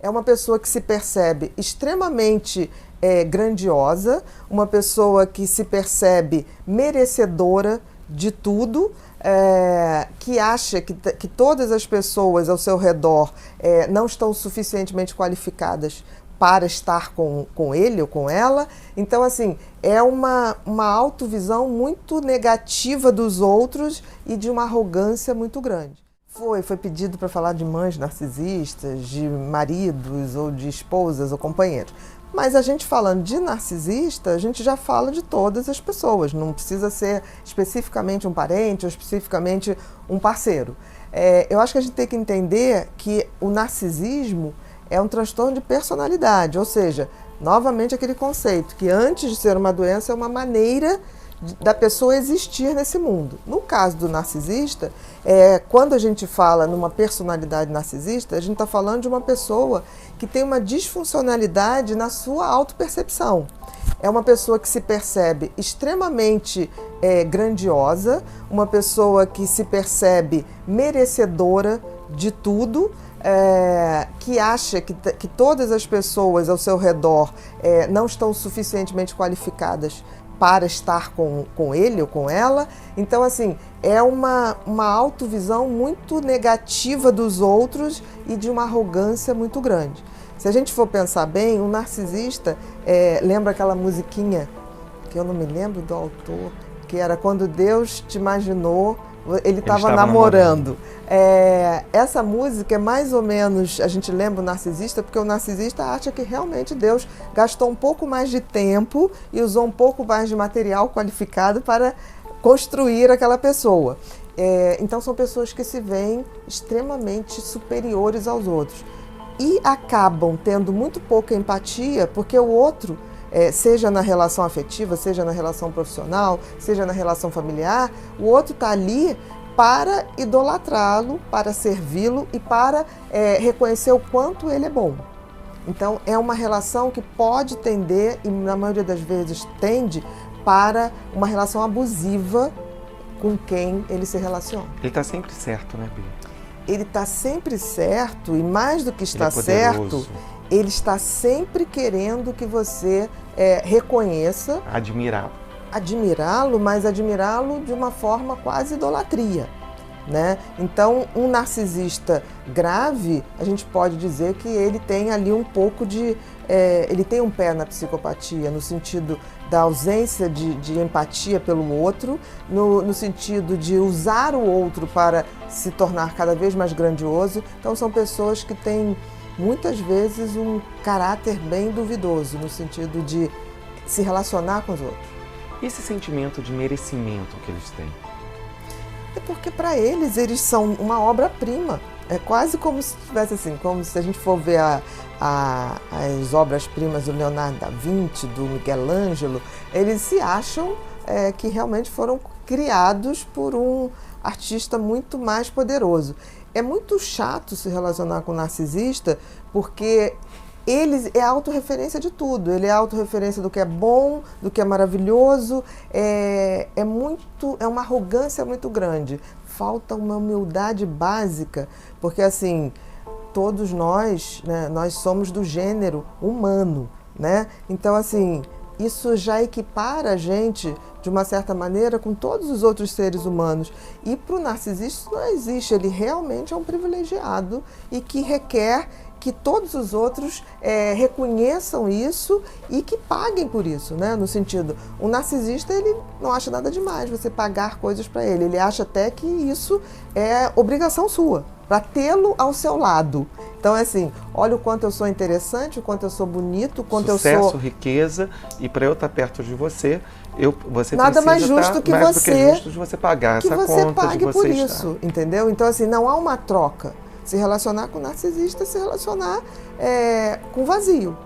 é uma pessoa que se percebe extremamente grandiosa, uma pessoa que se percebe merecedora de tudo, que acha que todas as pessoas ao seu redor não estão suficientemente qualificadas para estar com ele ou com ela. Então, assim, é uma autovisão muito negativa dos outros e de uma arrogância muito grande. Foi pedido para falar de mães narcisistas, de maridos ou de esposas ou companheiros. Mas a gente falando de narcisista, a gente já fala de todas as pessoas, não precisa ser especificamente um parente ou especificamente um parceiro. Eu acho que a gente tem que entender que o narcisismo é um transtorno de personalidade, ou seja, novamente aquele conceito que antes de ser uma doença é uma maneira da pessoa existir nesse mundo. No caso do narcisista, quando a gente fala numa personalidade narcisista, a gente está falando de uma pessoa que tem uma disfuncionalidade na sua autopercepção. É uma pessoa que se percebe extremamente grandiosa, uma pessoa que se percebe merecedora de tudo, que acha que todas as pessoas ao seu redor não estão suficientemente qualificadas para estar com ele ou com ela. Então, assim, é uma autovisão muito negativa dos outros e de uma arrogância muito grande. Se a gente for pensar bem, um narcisista, lembra aquela musiquinha, que eu não me lembro do autor, que era Quando Deus Te Imaginou, ele estava namorando. Essa música é mais ou menos, a gente lembra o narcisista, porque o narcisista acha que realmente Deus gastou um pouco mais de tempo e usou um pouco mais de material qualificado para construir aquela pessoa. Então são pessoas que se veem extremamente superiores aos outros e acabam tendo muito pouca empatia, porque o outro, seja na relação afetiva, seja na relação profissional, seja na relação familiar, o outro está ali para idolatrá-lo, para servi-lo e para reconhecer o quanto ele é bom. Então, é uma relação que pode tender, e na maioria das vezes tende, para uma relação abusiva com quem ele se relaciona. Ele está sempre certo, né, Bia? Ele está sempre certo, e mais do que está certo, ele está sempre querendo que você reconheça. Admirá-lo, mas admirá-lo de uma forma quase idolatria, né? Então, um narcisista grave, a gente pode dizer que ele tem ali um pouco de... ele tem um pé na psicopatia, no sentido da ausência de empatia pelo outro, no sentido de usar o outro para se tornar cada vez mais grandioso. Então, são pessoas que têm, muitas vezes, um caráter bem duvidoso, no sentido de se relacionar com os outros. E esse sentimento de merecimento que eles têm? É porque para eles são uma obra-prima. É quase como se tivesse assim, como se a gente for ver as obras-primas do Leonardo da Vinci, do Miguel Ângelo, eles se acham que realmente foram criados por um artista muito mais poderoso. É muito chato se relacionar com um narcisista, porque ele é a autorreferência de tudo, ele é a autorreferência do que é bom, do que é maravilhoso, é uma arrogância muito grande, falta uma humildade básica, porque assim, todos nós, né, nós somos do gênero humano, né? Então assim, isso já equipara a gente, de uma certa maneira, com todos os outros seres humanos. E para o narcisista isso não existe, ele realmente é um privilegiado e que requer que todos os outros reconheçam isso e que paguem por isso, né? No sentido, o narcisista, ele não acha nada demais você pagar coisas para ele. Ele acha até que isso é obrigação sua, para tê-lo ao seu lado. Então, é assim, olha o quanto eu sou interessante, o quanto eu sou bonito, o quanto Sucesso, eu sou... riqueza, e para eu estar perto de você, você nada precisa mais justo que mais você... do que justo de você pagar essa conta, de você pague por estar. isso, entendeu? Então, assim, não há uma troca. Se relacionar com o narcisista, se relacionar com vazio.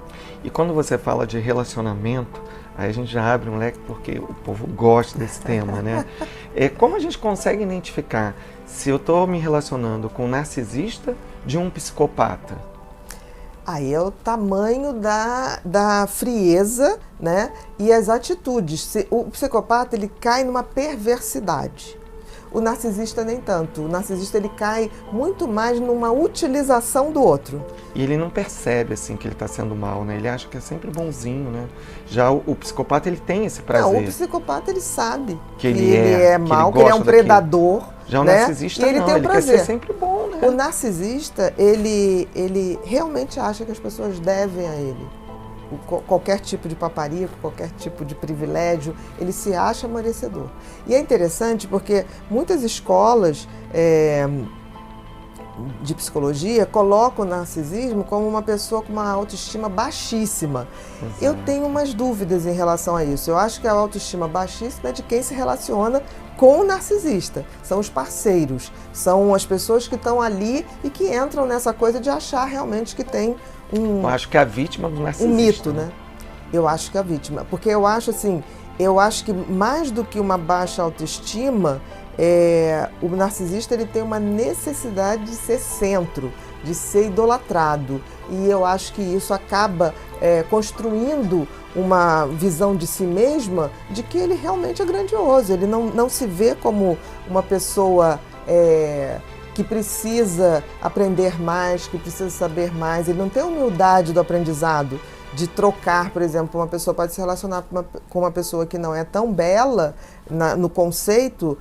E quando você fala de relacionamento, aí a gente já abre um leque porque o povo gosta desse tema, né? Como a gente consegue identificar se eu estou me relacionando com um narcisista de um psicopata? Aí é o tamanho da frieza, né? E as atitudes. O psicopata, ele cai numa perversidade. o narcisista nem tanto. O narcisista ele cai muito mais numa utilização do outro. E ele não percebe assim que ele está sendo mal, né? Ele acha que é sempre bonzinho, né? Já o psicopata ele tem esse prazer. Não, o psicopata ele sabe que ele é mal, que ele é um predador. Já o né? narcisista e ele não, tem o ele prazer. quer ser sempre bom, né? O narcisista, ele realmente acha que as pessoas devem a ele. Qualquer tipo de paparico, qualquer tipo de privilégio, ele se acha merecedor. E é interessante porque muitas escolas de psicologia colocam o narcisismo como uma pessoa com uma autoestima baixíssima. Exato. Eu tenho umas dúvidas em relação a isso. Eu acho que a autoestima baixíssima é de quem se relaciona com o narcisista. São os parceiros, são as pessoas que estão ali e que entram nessa coisa de achar realmente que tem Eu acho que é a vítima do narcisista. Um mito, né? Eu acho que é a vítima. Porque eu acho assim, que mais do que uma baixa autoestima, o narcisista ele tem uma necessidade de ser centro, de ser idolatrado. E eu acho que isso acaba construindo uma visão de si mesma de que ele realmente é grandioso. Ele não se vê como uma pessoa que precisa aprender mais, que precisa saber mais. Ele não tem humildade do aprendizado, de trocar, por exemplo, uma pessoa pode se relacionar com uma pessoa que não é tão bela no conceito,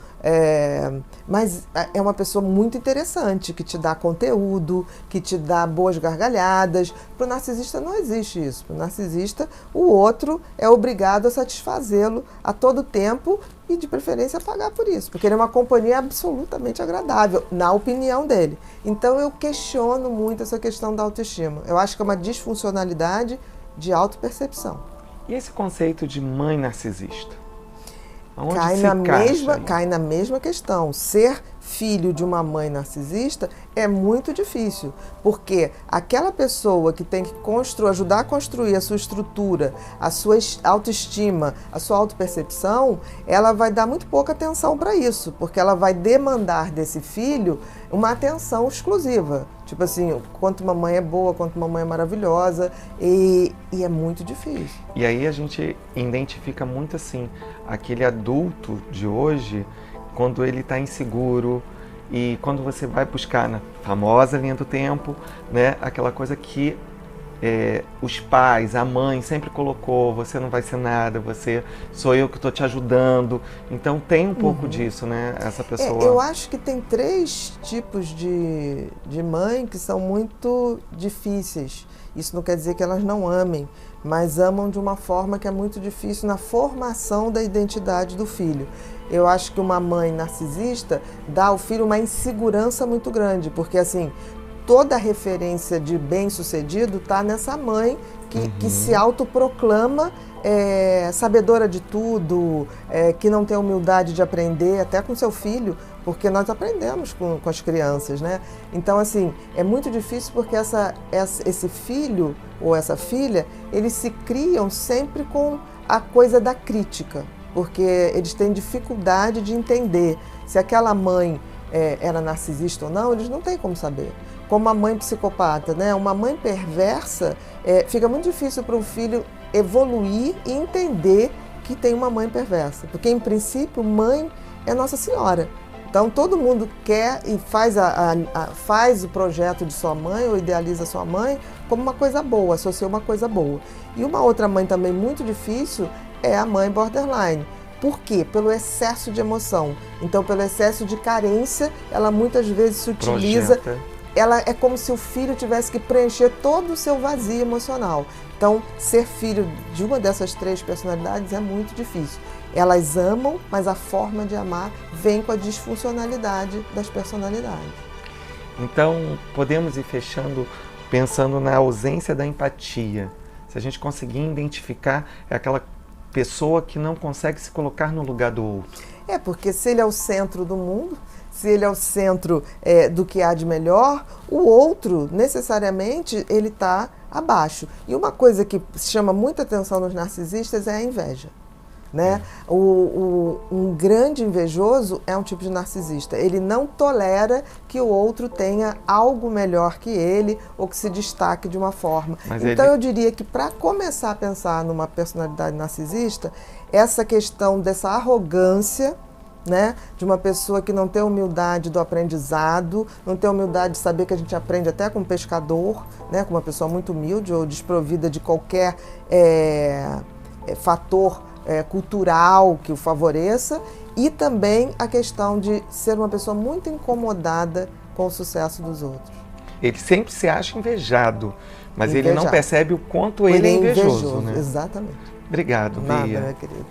mas é uma pessoa muito interessante, que te dá conteúdo, que te dá boas gargalhadas. Para o narcisista não existe isso. Para o narcisista, o outro é obrigado a satisfazê-lo a todo tempo e, de preferência, a pagar por isso, porque ele é uma companhia absolutamente agradável, na opinião dele. Então, eu questiono muito essa questão da autoestima. Eu acho que é uma disfuncionalidade de autopercepção. E esse conceito de mãe narcisista? Onde cai na mesma questão. Ser filho de uma mãe narcisista é muito difícil, porque aquela pessoa que tem que ajudar a construir a sua estrutura, a sua autoestima, a sua autopercepção, ela vai dar muito pouca atenção para isso, porque ela vai demandar desse filho uma atenção exclusiva. Tipo assim, quanto mamãe é boa, quanto mamãe é maravilhosa, e é muito difícil. E aí a gente identifica muito assim, aquele adulto de hoje, quando ele está inseguro, e quando você vai buscar na famosa linha do tempo, né, aquela coisa que os pais, a mãe sempre colocou, você não vai ser nada, sou eu que estou te ajudando. Então tem um pouco disso, né, essa pessoa. Eu acho que tem 3 tipos de mãe que são muito difíceis. Isso não quer dizer que elas não amem, mas amam de uma forma que é muito difícil na formação da identidade do filho. Eu acho que uma mãe narcisista dá ao filho uma insegurança muito grande, porque assim, toda a referência de bem-sucedido está nessa mãe que se autoproclama sabedora de tudo, que não tem humildade de aprender, até com seu filho, porque nós aprendemos com as crianças, né? Então, assim, é muito difícil porque esse filho ou essa filha, eles se criam sempre com a coisa da crítica, porque eles têm dificuldade de entender se aquela mãe era narcisista ou não, eles não têm como saber. Como a mãe psicopata, né? Uma mãe perversa, fica muito difícil para o filho evoluir e entender que tem uma mãe perversa, porque em princípio mãe é Nossa Senhora. Então todo mundo quer e faz o projeto de sua mãe ou idealiza sua mãe como uma coisa boa, associa uma coisa boa. E uma outra mãe também muito difícil é a mãe borderline. Por quê? Pelo excesso de emoção. Então, pelo excesso de carência, ela muitas vezes se utiliza. Ela é como se o filho tivesse que preencher todo o seu vazio emocional. Então, ser filho de uma dessas 3 personalidades é muito difícil. Elas amam, mas a forma de amar vem com a disfuncionalidade das personalidades. Então, podemos ir fechando pensando na ausência da empatia. Se a gente conseguir identificar, é aquela pessoa que não consegue se colocar no lugar do outro. Porque se ele é o centro do mundo, se ele é o centro do que há de melhor, o outro, necessariamente, ele está abaixo. E uma coisa que chama muita atenção nos narcisistas é a inveja. Né? Um grande invejoso é um tipo de narcisista. Ele não tolera que o outro tenha algo melhor que ele ou que se destaque de uma forma. Então eu diria que para começar a pensar numa personalidade narcisista, essa questão dessa arrogância né? De uma pessoa que não tem humildade do aprendizado, não tem humildade de saber que a gente aprende até com um pescador, né? Com uma pessoa muito humilde ou desprovida de qualquer fator cultural que o favoreça, e também a questão de ser uma pessoa muito incomodada com o sucesso dos outros. Ele sempre se acha invejado, mas ele não percebe o quanto ele é invejoso, né? Exatamente. Obrigado, Nada, Bia. minha querida.